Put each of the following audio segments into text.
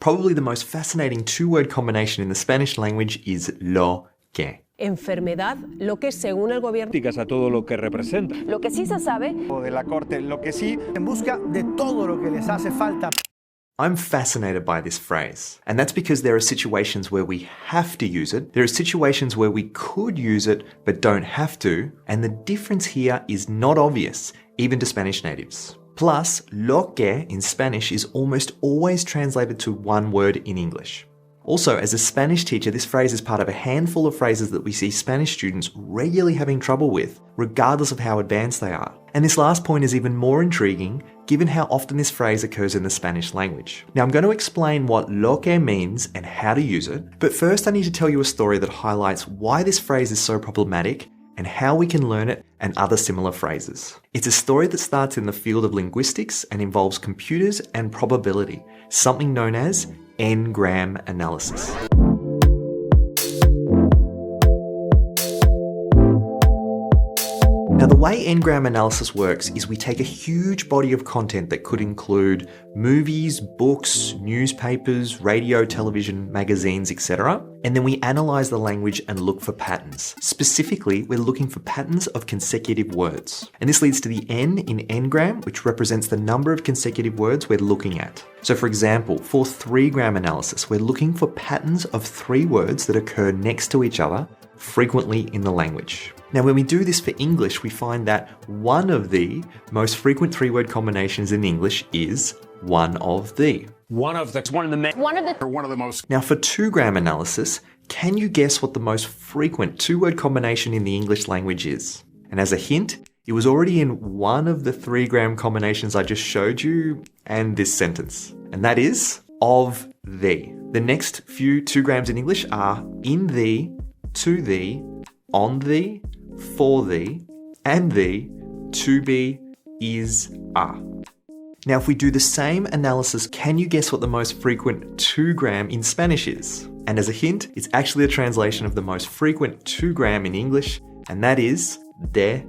probably the most fascinating two-word combination in the Spanish language is lo que. Enfermedad, lo que según el gobierno. A todo lo que representa. Lo que sí se sabe. O de la corte, lo que sí, en busca de todo lo que les hace falta. I'm fascinated by this phrase, and that's because there are situations where we have to use it, there are situations where we could use it but don't have to, and the difference here is not obvious, even to Spanish natives. Plus, lo que in Spanish is almost always translated to one word in English. Also, as a Spanish teacher, this phrase is part of a handful of phrases that we see Spanish students regularly having trouble with, regardless of how advanced they are. And this last point is even more intriguing, given how often this phrase occurs in the Spanish language. Now, I'm going to explain what lo que means and how to use it, but first I need to tell you a story that highlights why this phrase is so problematic and how we can learn it and other similar phrases. It's a story that starts in the field of linguistics and involves computers and probability, something known as Engram Analysis. Now, the way Engram Analysis works is we take a huge body of content that could include movies, books, newspapers, radio, television, magazines, etc. And then we analyze the language and look for patterns. Specifically, we're looking for patterns of consecutive words. And this leads to the N in Engram, which represents the number of consecutive words we're looking at. So for example, for 3-gram analysis, we're looking for patterns of 3 words that occur next to each other frequently in the language. Now, when we do this for English, we find that one of the most frequent 3-word combinations in English is one of the. One of the most. Now, for 2-gram analysis, can you guess what the most frequent 2-word combination in the English language is? And as a hint, it was already in one of the 3-gram combinations I just showed you and this sentence. And that is of the. The next few 2 grams in English are in the, to the, on the, for the, and the, to be, is, are. Now, if we do the same analysis, can you guess what the most frequent 2-gram in Spanish is? And as a hint, it's actually a translation of the most frequent 2-gram in English, and that is de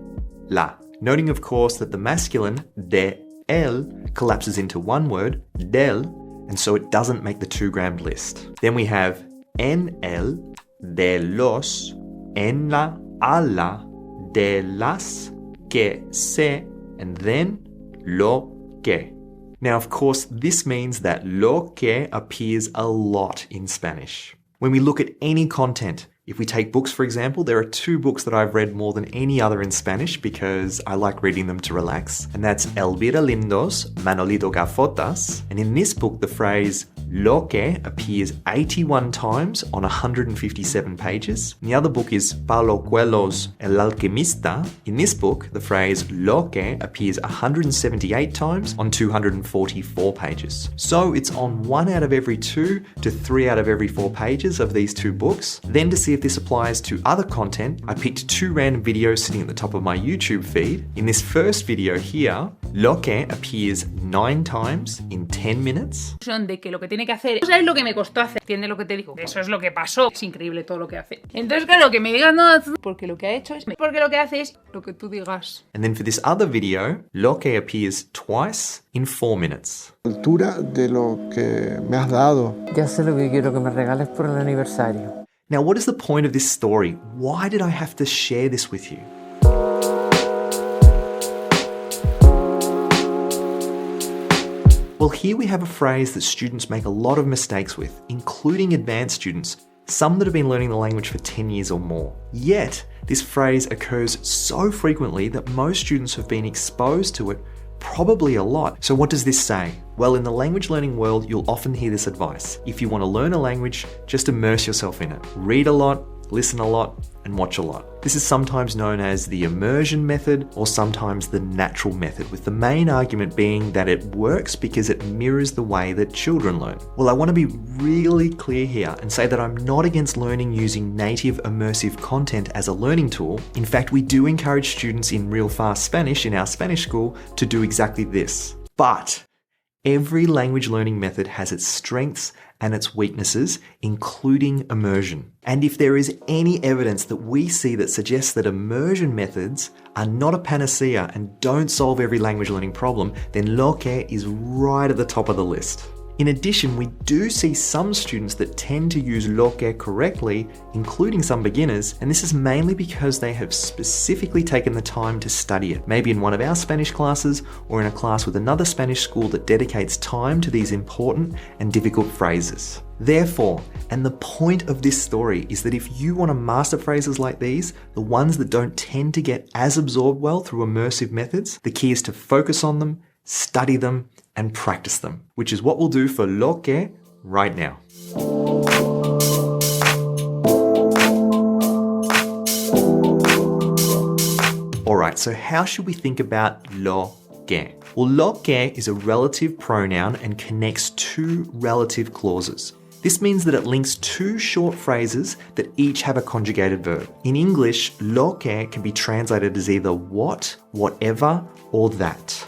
la. Noting, of course, that the masculine de el collapses into one word, del, and so it doesn't make the 2-gram list. Then we have en el, de los, en la, a la, de las, que se, and then lo que. Now, of course, this means that lo que appears a lot in Spanish. When we look at any content, if we take books, for example, there are 2 books that I've read more than any other in Spanish because I like reading them to relax. And that's Elvira Lindo's Manolito Gafotas. And in this book, the phrase lo que appears 81 times on 157 pages. And the other book is Paulo Coelho's El Alquimista. In this book, the phrase lo que appears 178 times on 244 pages. So it's on 1 out of every 2 to 3 out of every 4 pages of these 2 books. Then to see if this applies to other content, I picked 2 random videos sitting at the top of my YouTube feed. In this first video here, lo que appears 9 times in 10 minutes. De que lo que tiene que hacer, ¿sabes lo que me costó hacer? ¿Entiendes lo que te digo? Eso es lo que pasó. Es increíble todo lo que hace. Entonces, claro, que me digas no, porque lo que ha hecho es, porque lo que hace es lo que tú digas. And then for this other video, lo que appears twice in 4 minutes. Altura de lo que me has dado. Ya sé lo que quiero que me regales por el aniversario. Now, what is the point of this story? Why did I have to share this with you? Well, here we have a phrase that students make a lot of mistakes with, including advanced students, some that have been learning the language for 10 years or more. Yet, this phrase occurs so frequently that most students have been exposed to it probably a lot. So what does this say? Well, in the language learning world, you'll often hear this advice. If you want to learn a language, just immerse yourself in it. Read a lot, listen a lot, and watch a lot. This is sometimes known as the immersion method or sometimes the natural method, with the main argument being that it works because it mirrors the way that children learn. Well, I want to be really clear here and say that I'm not against learning using native immersive content as a learning tool. In fact, we do encourage students in Real Fast Spanish in our Spanish school to do exactly this. But every language learning method has its strengths and its weaknesses, including immersion. And if there is any evidence that we see that suggests that immersion methods are not a panacea and don't solve every language learning problem, then lo que is right at the top of the list. In addition, we do see some students that tend to use lo que correctly, including some beginners, and this is mainly because they have specifically taken the time to study it, maybe in one of our Spanish classes or in a class with another Spanish school that dedicates time to these important and difficult phrases. Therefore, and the point of this story is that if you want to master phrases like these, the ones that don't tend to get as absorbed well through immersive methods, the key is to focus on them, study them, and practice them, which is what we'll do for lo que right now. Alright, so how should we think about lo que? Well, lo que is a relative pronoun and connects two relative clauses. This means that it links two short phrases that each have a conjugated verb. In English, lo que can be translated as either what, whatever, or that.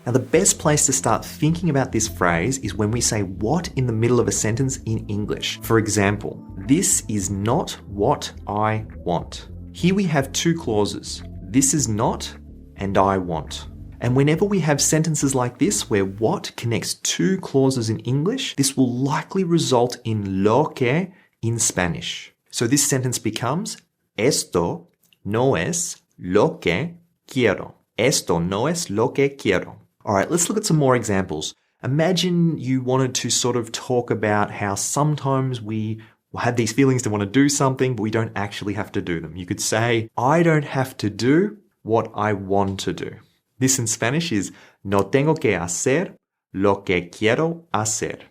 Now, the best place to start thinking about this phrase is when we say what in the middle of a sentence in English. For example, this is not what I want. Here we have two clauses. This is not and I want. And whenever we have sentences like this where what connects two clauses in English, this will likely result in lo que in Spanish. So this sentence becomes esto no es lo que quiero. Esto no es lo que quiero. All right, let's look at some more examples. Imagine you wanted to sort of talk about how sometimes we have these feelings to want to do something, but we don't actually have to do them. You could say, I don't have to do what I want to do. This in Spanish is no tengo que hacer lo que quiero hacer.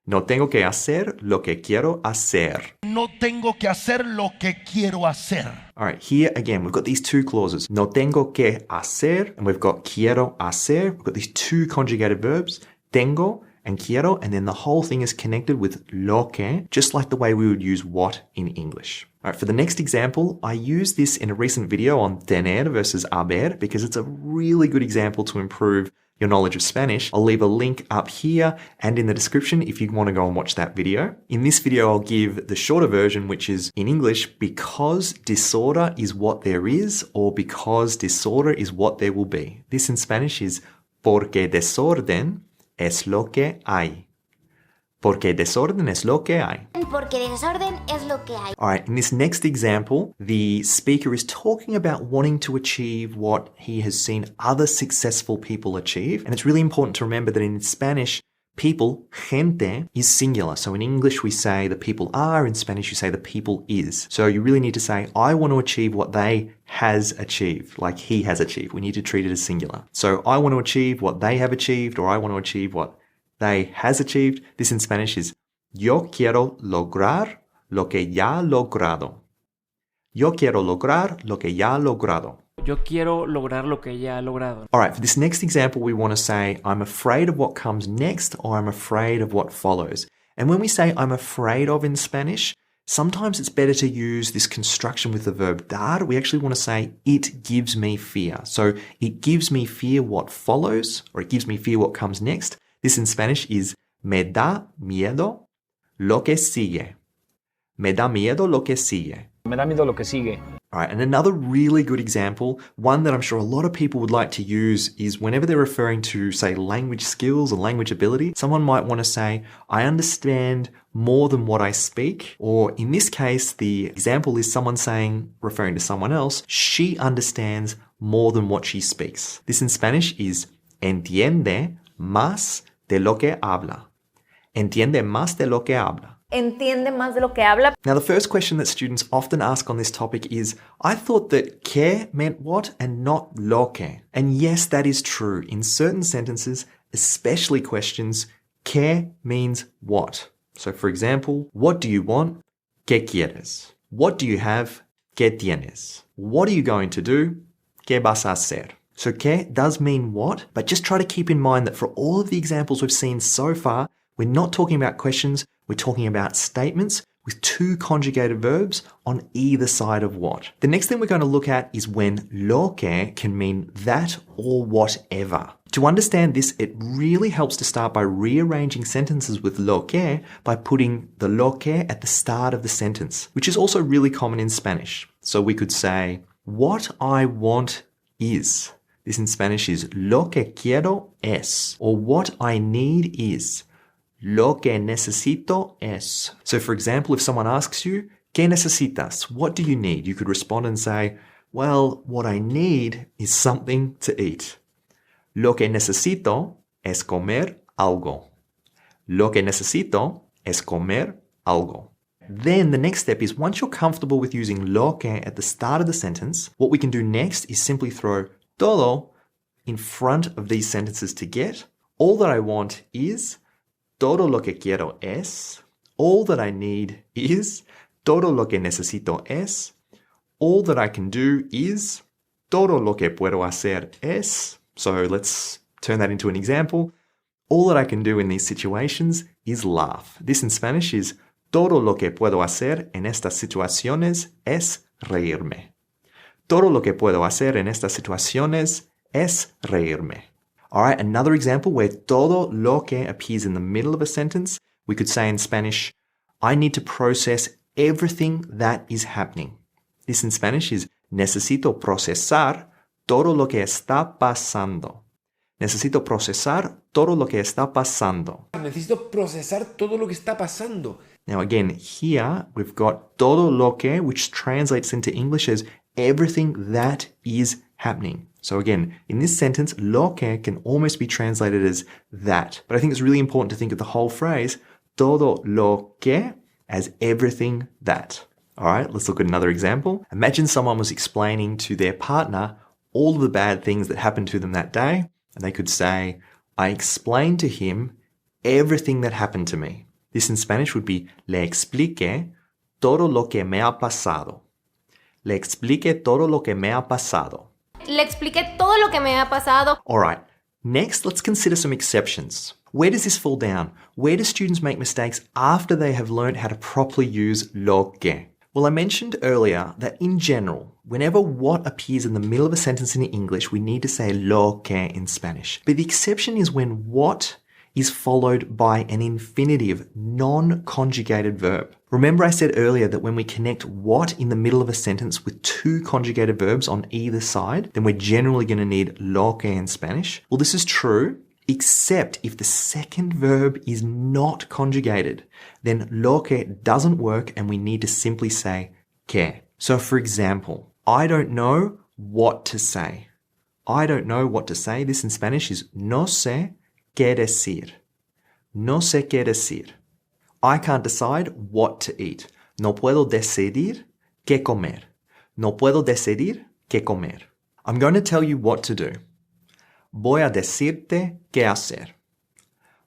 No tengo que hacer lo que quiero hacer. No tengo que hacer lo que quiero hacer. All right, here again, we've got these two clauses. No tengo que hacer, and we've got quiero hacer. We've got these two conjugated verbs, tengo and quiero, and then the whole thing is connected with lo que, just like the way we would use what in English. All right, for the next example, I used this in a recent video on tener versus haber because it's a really good example to improve your knowledge of Spanish. I'll leave a link up here and in the description if you want to go and watch that video. In this video, I'll give the shorter version, which is in English, because disorder is what there is, or because disorder is what there will be. This in Spanish is porque desorden es lo que hay. Porque desorden es lo que hay. Porque desorden es lo que hay. All right, in this next example, the speaker is talking about wanting to achieve what he has seen other successful people achieve. And it's really important to remember that in Spanish, people, gente, is singular. So in English, we say the people are. In Spanish, you say the people is. So you really need to say, I want to achieve what they has achieved, like he has achieved. We need to treat it as singular. So I want to achieve what they have achieved, or I want to achieve what they has achieved. This in Spanish is yo quiero lograr lo que ya logrado. Yo quiero lograr lo que ya logrado. Yo quiero lograr lo que ya he logrado. All right, for this next example, we want to say, I'm afraid of what comes next, or I'm afraid of what follows. And when we say I'm afraid of in Spanish, sometimes it's better to use this construction with the verb dar. We actually want to say, it gives me fear. So it gives me fear what follows, or it gives me fear what comes next. This in Spanish is me da miedo lo que sigue. Me da miedo lo que sigue. Me da miedo lo que sigue. All right, and another really good example, one that I'm sure a lot of people would like to use, is whenever they're referring to, say, language skills or language ability, someone might want to say, I understand more than what I speak. Or in this case, the example is someone saying, referring to someone else, she understands more than what she speaks. This in Spanish is entiende más de lo que habla. Entiende más de lo que habla. Entiende más de lo que habla. Now, the first question that students often ask on this topic is, I thought that que meant what and not lo que. And yes, that is true. In certain sentences, especially questions, que means what. So for example, what do you want? ¿Qué quieres? What do you have? ¿Qué tienes? What are you going to do? ¿Qué vas a hacer? So que does mean what, but just try to keep in mind that for all of the examples we've seen so far, we're not talking about questions, we're talking about statements with two conjugated verbs on either side of what. The next thing we're going to look at is when lo que can mean that or whatever. To understand this, it really helps to start by rearranging sentences with lo que by putting the lo que at the start of the sentence, which is also really common in Spanish. So we could say, what I want is. This in Spanish is lo que quiero es, or what I need is. Lo que necesito es. So for example, if someone asks you, ¿qué necesitas? What do you need? You could respond and say, well, what I need is something to eat. Lo que necesito es comer algo. Lo que necesito es comer algo. Then the next step is once you're comfortable with using lo que at the start of the sentence, what we can do next is simply throw todo in front of these sentences to get. All that I want is, todo lo que quiero es. All that I need is, todo lo que necesito es. All that I can do is, todo lo que puedo hacer es. So let's turn that into an example. All that I can do in these situations is laugh. This in Spanish is, todo lo que puedo hacer en estas situaciones es reírme. Todo lo que puedo hacer en estas situaciones es reírme. All right, another example where todo lo que appears in the middle of a sentence, we could say in Spanish, I need to process everything that is happening. This in Spanish is, necesito procesar todo lo que está pasando. Necesito procesar todo lo que está pasando. Necesito procesar todo lo que está pasando. Now again, here we've got todo lo que, which translates into English as everything that is happening. So again, in this sentence, lo que can almost be translated as that. But I think it's really important to think of the whole phrase, todo lo que, as everything that. All right, let's look at another example. Imagine someone was explaining to their partner all of the bad things that happened to them that day. And they could say, I explained to him everything that happened to me. This in Spanish would be, le expliqué todo lo que me ha pasado. Le expliqué todo lo que me ha pasado. Le expliqué todo lo que me ha pasado. All right, next let's consider some exceptions. Where does this fall down? Where do students make mistakes after they have learned how to properly use lo que? Well, I mentioned earlier that in general, whenever what appears in the middle of a sentence in English, we need to say lo que in Spanish. But the exception is when what is followed by an infinitive, non-conjugated verb. Remember I said earlier that when we connect what in the middle of a sentence with two conjugated verbs on either side, then we're generally going to need lo que in Spanish. Well, this is true, except if the second verb is not conjugated, then lo que doesn't work and we need to simply say que. So for example, I don't know what to say. I don't know what to say. This in Spanish is no sé qué decir. No sé qué decir. I can't decide what to eat. No puedo decidir qué comer. No puedo decidir qué comer. I'm going to tell you what to do. Voy a decirte qué hacer.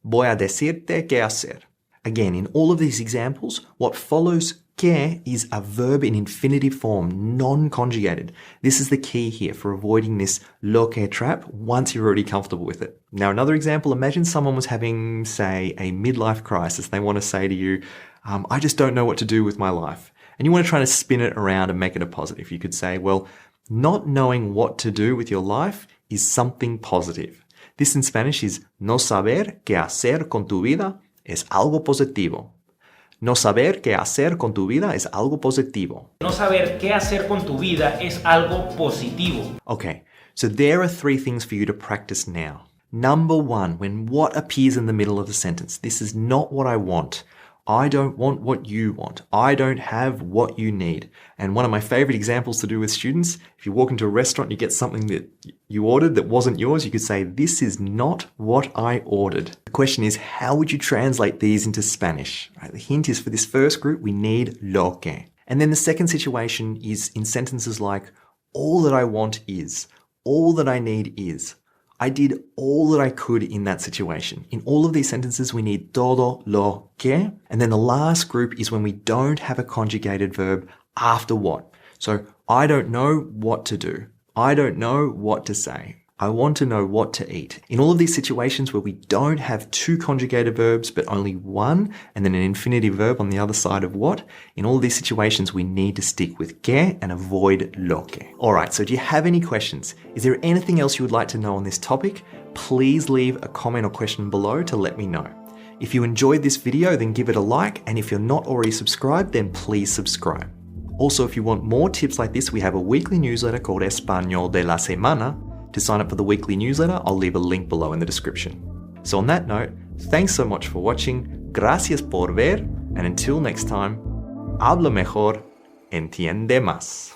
Voy a decirte qué hacer. Again, in all of these examples, what follows que is a verb in infinitive form, non-conjugated. This is the key here for avoiding this lo que trap once you're already comfortable with it. Now, another example, imagine someone was having, say, a midlife crisis. They want to say to you, I just don't know what to do with my life. And you want to try to spin it around and make it a positive. You could say, well, not knowing what to do with your life is something positive. This in Spanish is no saber qué hacer con tu vida es algo positivo. No saber qué hacer con tu vida es algo positivo. No saber qué hacer con tu vida es algo positivo. Okay, so there are 3 things for you to practice now. Number 1, when what appears in the middle of the sentence, this is not what I want. I don't want what you want. I don't have what you need. And one of my favorite examples to do with students, if you walk into a restaurant and you get something that you ordered that wasn't yours, you could say, this is not what I ordered. The question is, how would you translate these into Spanish? Right, the hint is for this first group, we need lo que. And then the second situation is in sentences like, all that I want is, all that I need is. I did all that I could in that situation. In all of these sentences, we need todo lo que. And then the last group is when we don't have a conjugated verb after what. So I don't know what to do. I don't know what to say. I want to know what to eat. In all of these situations where we don't have 2 conjugated verbs, but only 1, and then an infinitive verb on the other side of what, in all of these situations, we need to stick with que and avoid lo que. All right, so do you have any questions? Is there anything else you would like to know on this topic? Please leave a comment or question below to let me know. If you enjoyed this video, then give it a like, and if you're not already subscribed, then please subscribe. Also, if you want more tips like this, we have a weekly newsletter called Español de la Semana. To sign up for the weekly newsletter, I'll leave a link below in the description. So on that note, Thanks so much for watching. Gracias por ver. And until next time, habla mejor, entiende más.